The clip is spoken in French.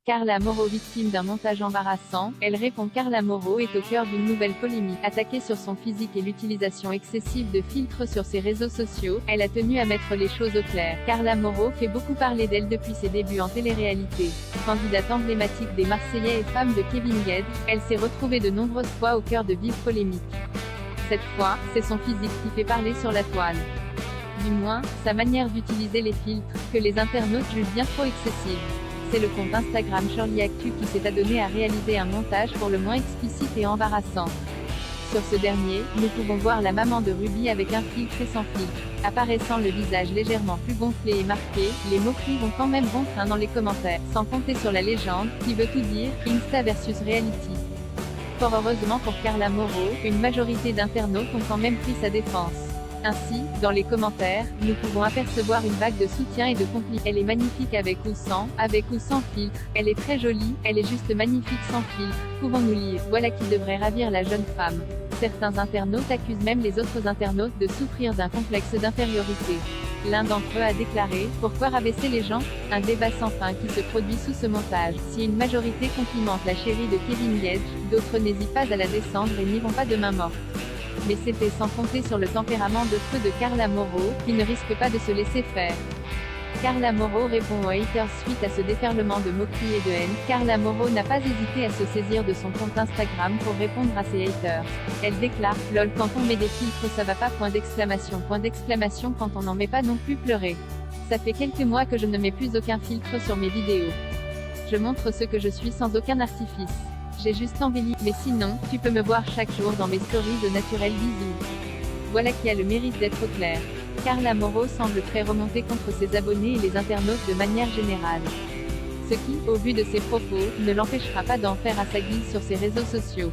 Carla Moreau victime d'un montage embarrassant, elle répond. Carla Moreau est au cœur d'une nouvelle polémique. Attaquée sur son physique et l'utilisation excessive de filtres sur ses réseaux sociaux, elle a tenu à mettre les choses au clair. Carla Moreau fait beaucoup parler d'elle depuis ses débuts en télé-réalité. Candidate emblématique des Marseillais et femme de Kevin Gued, elle s'est retrouvée de nombreuses fois au cœur de vives polémiques. Cette fois, c'est son physique qui fait parler sur la toile. Du moins, sa manière d'utiliser les filtres, que les internautes jugent bien trop excessive. C'est le compte Instagram Shirley Actu qui s'est adonné à réaliser un montage pour le moins explicite et embarrassant. Sur ce dernier, nous pouvons voir la maman de Ruby avec un filtre et sans filtre. Apparaissant le visage légèrement plus gonflé et marqué, les moqueries vont quand même bon train dans les commentaires, sans compter sur la légende, qui veut tout dire, Insta versus Reality. Fort heureusement pour Carla Moreau, une majorité d'internautes ont quand même pris sa défense. Ainsi, dans les commentaires, nous pouvons apercevoir une vague de soutien et de compliments. Elle est magnifique avec ou sans filtre, elle est très jolie, elle est juste magnifique sans filtre, pouvons-nous lire, voilà qui devrait ravir la jeune femme. Certains internautes accusent même les autres internautes de souffrir d'un complexe d'infériorité. L'un d'entre eux a déclaré « Pourquoi rabaisser les gens ?» Un débat sans fin qui se produit sous ce montage. Si une majorité complimente la chérie de Kevin Gued, d'autres n'hésitent pas à la descendre et n'iront pas de main morte. Mais c'était sans compter sur le tempérament de feu de Carla Moreau, qui ne risque pas de se laisser faire. Carla Moreau répond aux haters suite à ce déferlement de moqueries et de haine. Carla Moreau n'a pas hésité à se saisir de son compte Instagram pour répondre à ses haters. Elle déclare « Lol, quand on met des filtres ça va pas, point d'exclamation, quand on n'en met pas non plus, pleurer. Ça fait quelques mois que je ne mets plus aucun filtre sur mes vidéos. Je montre ce que je suis sans aucun artifice. J'ai juste embelli, mais sinon, tu peux me voir chaque jour dans mes stories au naturel, bisous. » Voilà qui a le mérite d'être clair. Carla Moreau semble très remontée contre ses abonnés et les internautes de manière générale. Ce qui, au vu de ses propos, ne l'empêchera pas d'en faire à sa guise sur ses réseaux sociaux.